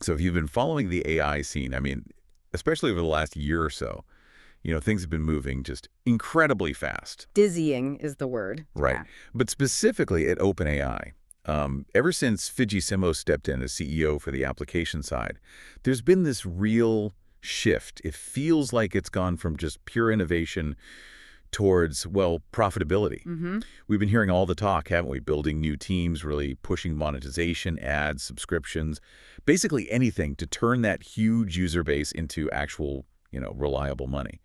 So if you've been following the AI scene, especially over the last year or so, things have been moving just incredibly fast. Dizzying is the word. Right. Yeah. But specifically at OpenAI, ever since Fidji Simo stepped in as CEO for the application side, there's been this real shift. It feels like it's gone from just pure innovation towards, well, profitability. Mm-hmm. We've been hearing all the talk, haven't we? Building new teams, really pushing monetization, ads, subscriptions, basically anything to turn that huge user base into actual, reliable money.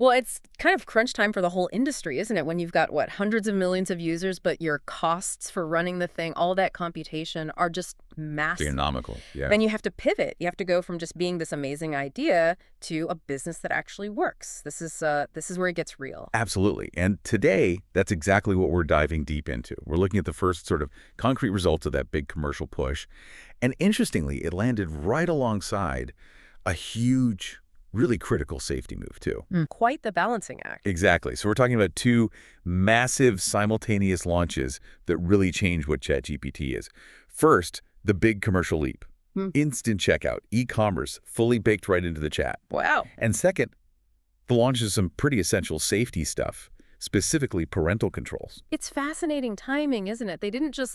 Well, it's kind of crunch time for the whole industry, isn't it? When you've got, what, hundreds of millions of users, but your costs for running the thing, all that computation are just massive. Astronomical, yeah. Then you have to pivot. You have to go from just being this amazing idea to a business that actually works. This is where it gets real. Absolutely. And today, that's exactly what we're diving deep into. We're looking at the first sort of concrete results of that big commercial push. And interestingly, it landed right alongside a huge, really critical safety move, too. Quite the balancing act. Exactly. So we're talking about two massive simultaneous launches that really change what ChatGPT is. First, the big commercial leap. Instant checkout, e-commerce, fully baked right into the chat. Wow. And second, the launch of some pretty essential safety stuff, specifically parental controls. It's fascinating timing, isn't it? They didn't just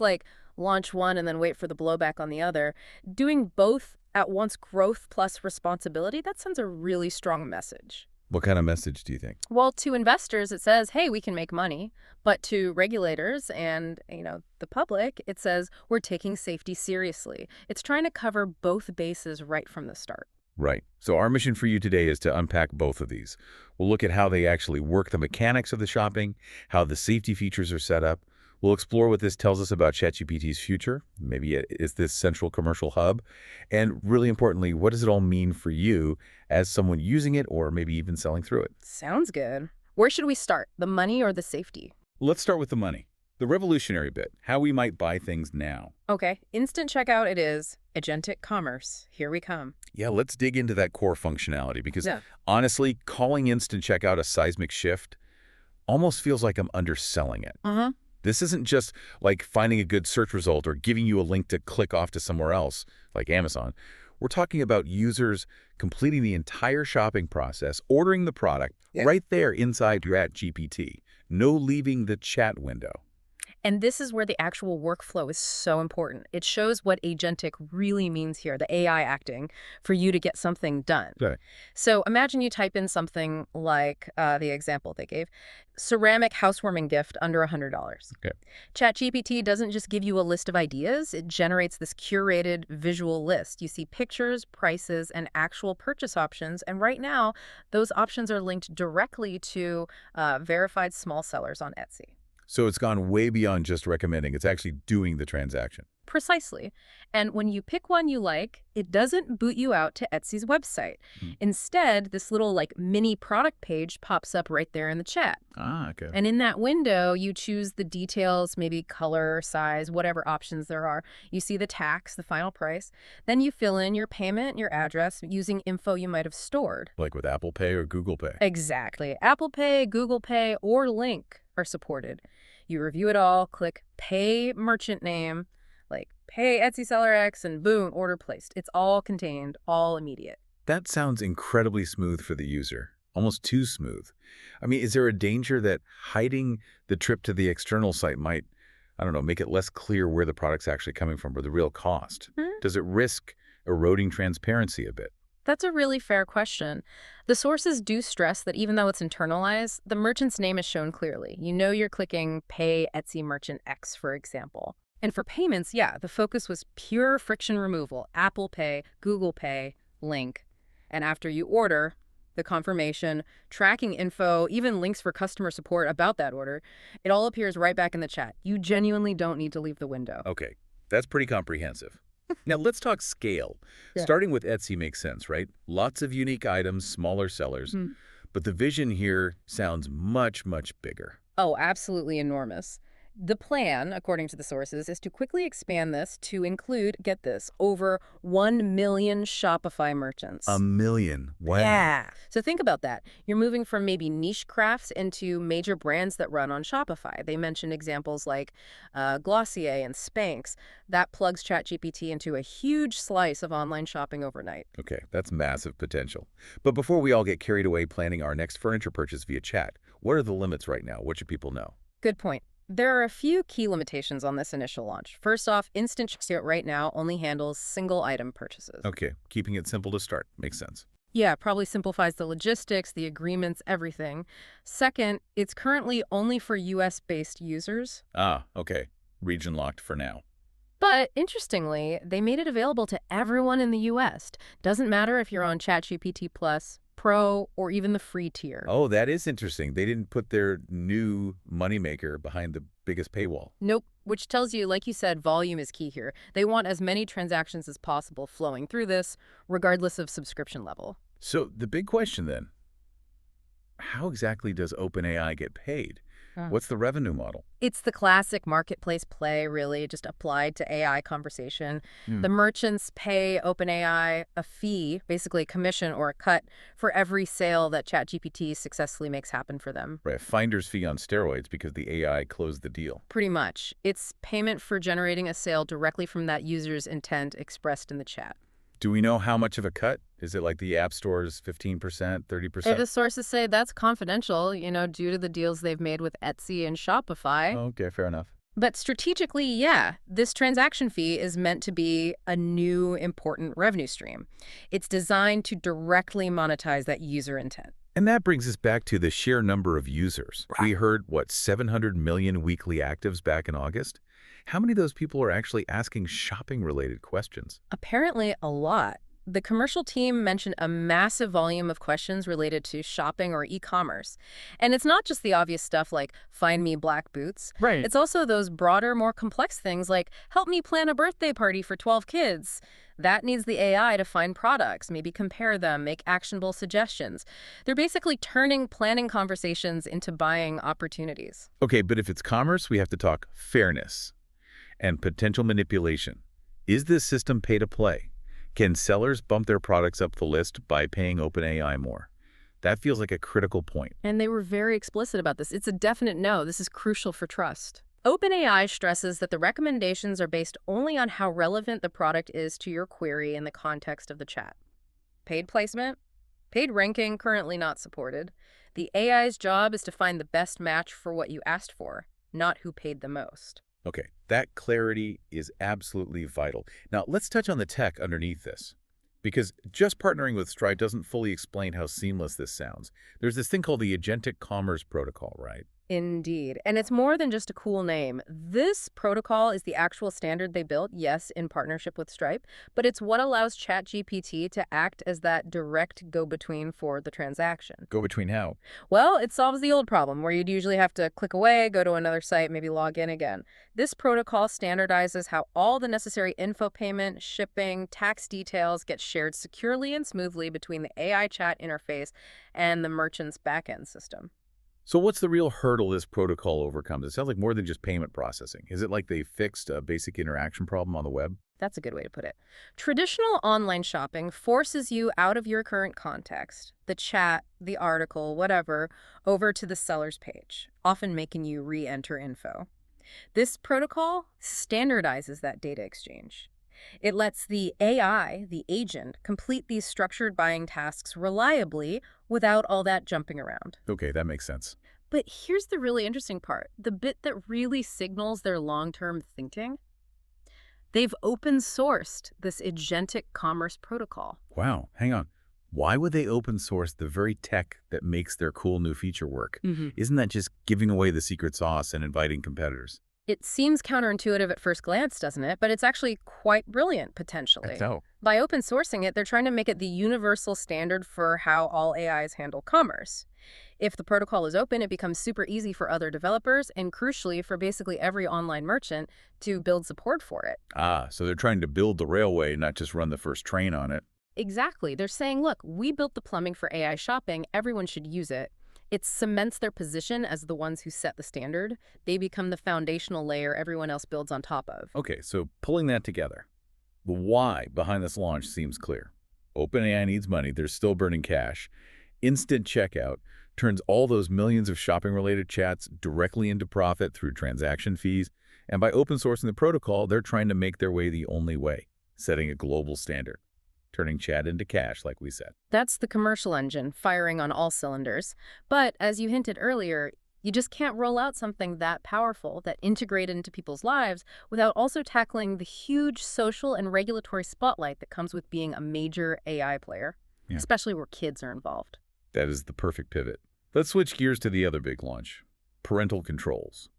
launch one and then wait for the blowback on the other. Doing both at once, growth plus responsibility, that sends a really strong message. What kind of message do you think? Well, to investors, it says, hey, we can make money. But to regulators and, the public, it says we're taking safety seriously. It's trying to cover both bases right from the start. Right. So our mission for you today is to unpack both of these. We'll look at how they actually work, the mechanics of the shopping, how the safety features are set up. We'll explore what this tells us about ChatGPT's future. Maybe it is this central commercial hub. And really importantly, what does it all mean for you as someone using it or maybe even selling through it? Sounds good. Where should we start? The money or the safety? Let's start with the money. The revolutionary bit, how we might buy things now. Okay, instant checkout it is. Agentic commerce. Here we come. Yeah, let's dig into that core functionality because honestly, calling instant checkout a seismic shift almost feels like I'm underselling it. This isn't just like finding a good search result or giving you a link to click off to somewhere else, like Amazon. We're talking about users completing the entire shopping process, ordering the product right there inside your ChatGPT. No leaving the chat window. And this is where the actual workflow is so important. It shows what agentic really means here, the AI acting, for you to get something done. Okay. So imagine you type in something like the example they gave, ceramic housewarming gift under $100. Okay. ChatGPT doesn't just give you a list of ideas. It generates this curated visual list. You see pictures, prices, and actual purchase options. And right now, those options are linked directly to verified small sellers on Etsy. So it's gone way beyond just recommending. It's actually doing the transaction. Precisely. And when you pick one you like, it doesn't boot you out to Etsy's website. Instead, this little mini product page pops up right there in the chat. Okay. And in that window, you choose the details, maybe color, size, whatever options there are. You see the tax, the final price. Then you fill in your payment, your address, using info you might have stored. Like with Apple Pay or Google Pay. Exactly. Apple Pay, Google Pay, or Link are supported. You review it all, click Pay Merchant Name, Pay Etsy Seller X, and boom, order placed. It's all contained, all immediate. That sounds incredibly smooth for the user. Almost too smooth. Is there a danger that hiding the trip to the external site might, make it less clear where the product's actually coming from or the real cost? Does it risk eroding transparency a bit? That's a really fair question. The sources do stress that even though it's internalized, the merchant's name is shown clearly. You know you're clicking Pay Etsy Merchant X, for example. And for payments, the focus was pure friction removal. Apple Pay, Google Pay, Link. And after you order, the confirmation, tracking info, even links for customer support about that order, it all appears right back in the chat. You genuinely don't need to leave the window. Okay, that's pretty comprehensive. Now, let's talk scale. Starting with Etsy makes sense, right? Lots of unique items, smaller sellers. But the vision here sounds much, much bigger. Oh, absolutely enormous. The plan, according to the sources, is to quickly expand this to include, get this, over 1 million Shopify merchants. 1 million. Wow. Yeah. So think about that. You're moving from maybe niche crafts into major brands that run on Shopify. They mention examples like Glossier and Spanx. That plugs ChatGPT into a huge slice of online shopping overnight. Okay, that's massive potential. But before we all get carried away planning our next furniture purchase via chat, what are the limits right now? What should people know? Good point. There are a few key limitations on this initial launch. First off, Instant Checkout right now only handles single-item purchases. Okay, keeping it simple to start. Makes sense. Yeah, probably simplifies the logistics, the agreements, everything. Second, it's currently only for US-based users. Ah, okay. Region locked for now. But interestingly, they made it available to everyone in the US. Doesn't matter if you're on ChatGPT Plus, Pro, or even the free tier. Oh, that is interesting. They didn't put their new moneymaker behind the biggest paywall. Nope, which tells you, like you said, volume is key here. They want as many transactions as possible flowing through this, regardless of subscription level. So the big question then, how exactly does OpenAI get paid? What's the revenue model? It's the classic marketplace play, really, just applied to AI conversation. The merchants pay OpenAI a fee, basically a commission or a cut, for every sale that ChatGPT successfully makes happen for them. Right, a finder's fee on steroids because the AI closed the deal. Pretty much. It's payment for generating a sale directly from that user's intent expressed in the chat. Do we know how much of a cut? Is it like the App Store's 15%, 30%? If the sources say that's confidential, due to the deals they've made with Etsy and Shopify. Okay, fair enough. But strategically, yeah, this transaction fee is meant to be a new important revenue stream. It's designed to directly monetize that user intent. And that brings us back to the sheer number of users. Right. We heard, 700 million weekly actives back in August? How many of those people are actually asking shopping-related questions? Apparently a lot. The commercial team mentioned a massive volume of questions related to shopping or e-commerce. And it's not just the obvious stuff like, find me black boots. Right. It's also those broader, more complex things like, help me plan a birthday party for 12 kids. That needs the AI to find products, maybe compare them, make actionable suggestions. They're basically turning planning conversations into buying opportunities. Okay, but if it's commerce, we have to talk fairness and potential manipulation. Is this system pay to play? Can sellers bump their products up the list by paying OpenAI more? That feels like a critical point. And they were very explicit about this. It's a definite no. This is crucial for trust. OpenAI stresses that the recommendations are based only on how relevant the product is to your query in the context of the chat. Paid placement, paid ranking, currently not supported. The AI's job is to find the best match for what you asked for, not who paid the most. Okay, that clarity is absolutely vital. Now, let's touch on the tech underneath this. Because just partnering with Stripe doesn't fully explain how seamless this sounds. There's this thing called the Agentic Commerce Protocol, right? Indeed. And it's more than just a cool name. This protocol is the actual standard they built, yes, in partnership with Stripe, but it's what allows ChatGPT to act as that direct go-between for the transaction. Go-between how? Well, it solves the old problem where you'd usually have to click away, go to another site, maybe log in again. This protocol standardizes how all the necessary info payment, shipping, tax details get shared securely and smoothly between the AI chat interface and the merchant's backend system. So what's the real hurdle this protocol overcomes? It sounds like more than just payment processing. Is it like they fixed a basic interaction problem on the web? That's a good way to put it. Traditional online shopping forces you out of your current context, the chat, the article, whatever, over to the seller's page, often making you re-enter info. This protocol standardizes that data exchange. It lets the AI, the agent, complete these structured buying tasks reliably without all that jumping around. Okay, that makes sense. But here's the really interesting part, the bit that really signals their long-term thinking. They've open-sourced this agentic commerce protocol. Wow, hang on. Why would they open source the very tech that makes their cool new feature work? Isn't that just giving away the secret sauce and inviting competitors? It seems counterintuitive at first glance, doesn't it? But it's actually quite brilliant, potentially. So, By open sourcing it, they're trying to make it the universal standard for how all AIs handle commerce. If the protocol is open, it becomes super easy for other developers and, crucially, for basically every online merchant to build support for it. so they're trying to build the railway, not just run the first train on it. Exactly. They're saying, look, we built the plumbing for AI shopping. Everyone should use it. It cements their position as the ones who set the standard. They become the foundational layer everyone else builds on top of. Okay, so pulling that together, the why behind this launch seems clear. OpenAI needs money. They're still burning cash. Instant checkout turns all those millions of shopping-related chats directly into profit through transaction fees. And by open sourcing the protocol, they're trying to make their way the only way, setting a global standard, turning chat into cash, like we said. That's the commercial engine, firing on all cylinders. But as you hinted earlier, you just can't roll out something that powerful, that integrated into people's lives, without also tackling the huge social and regulatory spotlight that comes with being a major AI player, especially where kids are involved. That is the perfect pivot. Let's switch gears to the other big launch, Parental Controls.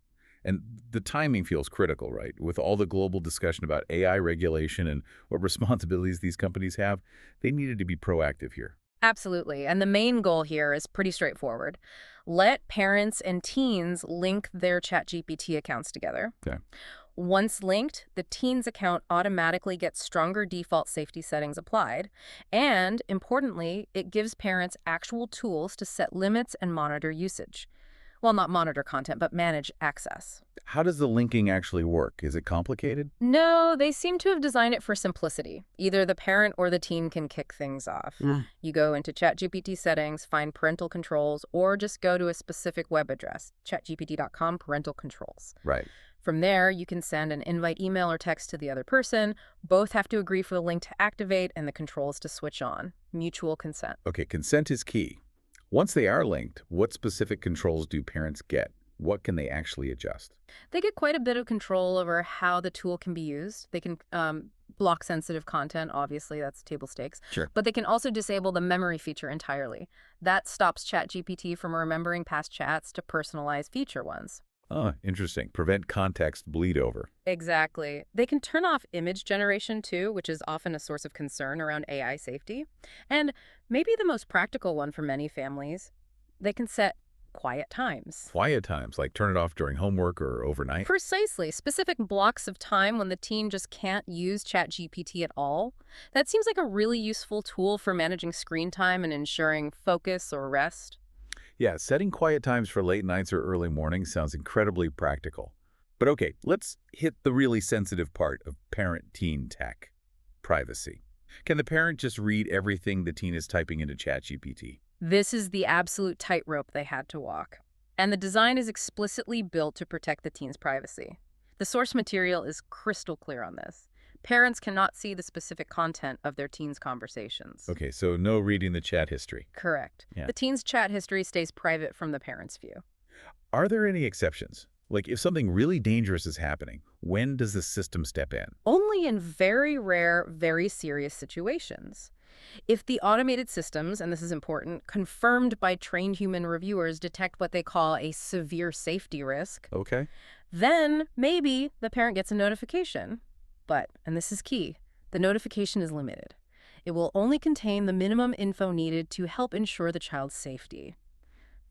And the timing feels critical, right? With all the global discussion about AI regulation and what responsibilities these companies have, they needed to be proactive here. Absolutely. And the main goal here is pretty straightforward. Let parents and teens link their ChatGPT accounts together. Okay. Once linked, the teen's account automatically gets stronger default safety settings applied. And, importantly, it gives parents actual tools to set limits and monitor usage. Well, not monitor content, but manage access. How does the linking actually work? Is it complicated? No, they seem to have designed it for simplicity. Either the parent or the teen can kick things off. You go into ChatGPT settings, find parental controls, or just go to a specific web address, chatgpt.com parental controls. Right. From there, you can send an invite email or text to the other person. Both have to agree for the link to activate and the controls to switch on. Mutual consent. Okay, consent is key. Once they are linked, what specific controls do parents get? What can they actually adjust? They get quite a bit of control over how the tool can be used. They can block sensitive content, obviously, that's table stakes. Sure. But they can also disable the memory feature entirely. That stops ChatGPT from remembering past chats to personalize future ones. Oh, interesting. Prevent context bleed over. Exactly. They can turn off image generation too, which is often a source of concern around AI safety. And maybe the most practical one for many families, they can set quiet times. Quiet times, like turn it off during homework or overnight? Precisely. Specific blocks of time when the teen just can't use ChatGPT at all. That seems like a really useful tool for managing screen time and ensuring focus or rest. Yeah, setting quiet times for late nights or early mornings sounds incredibly practical. But okay, let's hit the really sensitive part of parent-teen tech, privacy. Can the parent just read everything the teen is typing into ChatGPT? This is the absolute tightrope they had to walk. And the design is explicitly built to protect the teen's privacy. The source material is crystal clear on this. Parents cannot see the specific content of their teen's conversations. Okay, so no reading the chat history. Correct. Yeah. The teen's chat history stays private from the parent's view. Are there any exceptions? Like if something really dangerous is happening, when does the system step in? Only in very rare, very serious situations. If the automated systems, and this is important, confirmed by trained human reviewers detect what they call a severe safety risk, Okay. then maybe the parent gets a notification. But, and this is key, the notification is limited. It will only contain the minimum info needed to help ensure the child's safety.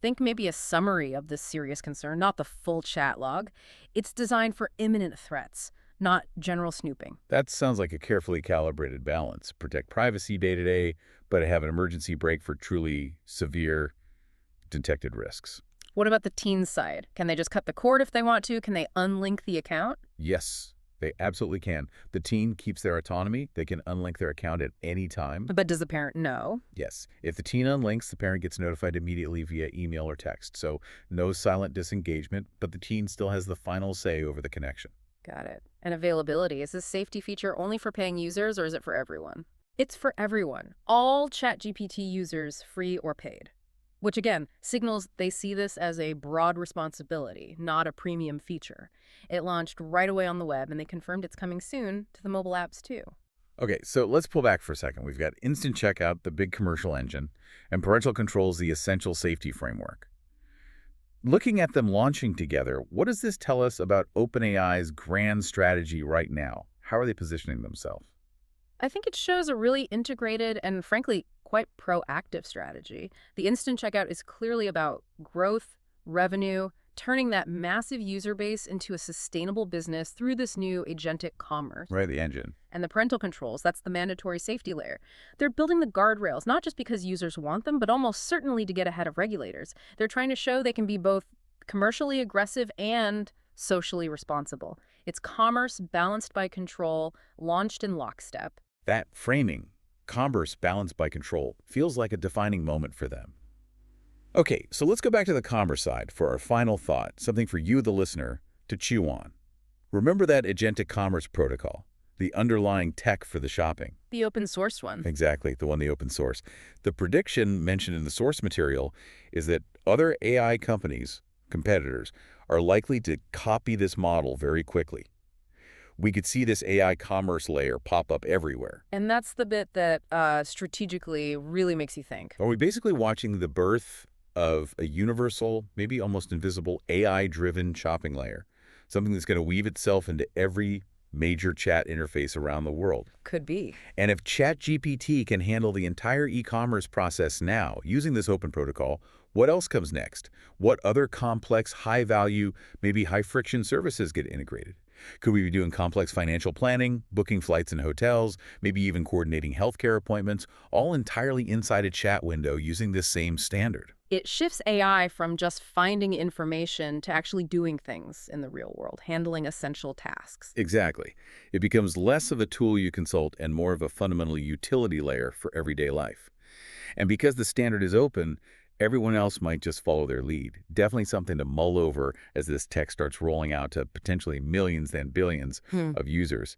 Think maybe a summary of this serious concern, not the full chat log. It's designed for imminent threats, not general snooping. That sounds like a carefully calibrated balance. Protect privacy day to day, but have an emergency brake for truly severe detected risks. What about the teen side? Can they just cut the cord if they want to? Can they unlink the account? Yes. They absolutely can. The teen keeps their autonomy. They can unlink their account at any time. But does the parent know? Yes. If the teen unlinks, the parent gets notified immediately via email or text. So no silent disengagement, but the teen still has the final say over the connection. Got it. And availability, is this safety feature only for paying users or is it for everyone? It's for everyone. All ChatGPT users, free or paid. Which again, signals they see this as a broad responsibility, not a premium feature. It launched right away on the web, and they confirmed it's coming soon to the mobile apps too. Okay, so let's pull back for a second. We've got Instant Checkout, the big commercial engine, and Parental Controls, the essential safety framework. Looking at them launching together, what does this tell us about OpenAI's grand strategy right now? How are they positioning themselves? I think it shows a really integrated and, frankly, quite proactive strategy. The instant checkout is clearly about growth, revenue, turning that massive user base into a sustainable business through this new agentic commerce. Right, the engine. And the parental controls, that's the mandatory safety layer. They're building the guardrails, not just because users want them, but almost certainly to get ahead of regulators. They're trying to show they can be both commercially aggressive and socially responsible. It's commerce balanced by control, launched in lockstep. That framing, commerce balanced by control, feels like a defining moment for them. Okay, so let's go back to the commerce side for our final thought, something for you, the listener, to chew on. Remember that agentic commerce protocol, the underlying tech for the shopping. The open source one. Exactly, the open source. The prediction mentioned in the source material is that other AI competitors, are likely to copy this model very quickly. We could see this AI commerce layer pop up everywhere. And that's the bit that strategically really makes you think. Are we basically watching the birth of a universal, maybe almost invisible, AI-driven shopping layer? Something that's going to weave itself into every major chat interface around the world. Could be. And if ChatGPT can handle the entire e-commerce process now using this open protocol, what else comes next? What other complex, high-value, maybe high-friction services get integrated? Could we be doing complex financial planning, booking flights and hotels, maybe even coordinating healthcare appointments, all entirely inside a chat window using this same standard? It shifts AI from just finding information to actually doing things in the real world, handling essential tasks. Exactly. It becomes less of a tool you consult and more of a fundamental utility layer for everyday life. And because the standard is open, everyone else might just follow their lead. Definitely something to mull over as this tech starts rolling out to potentially millions, then billions of users.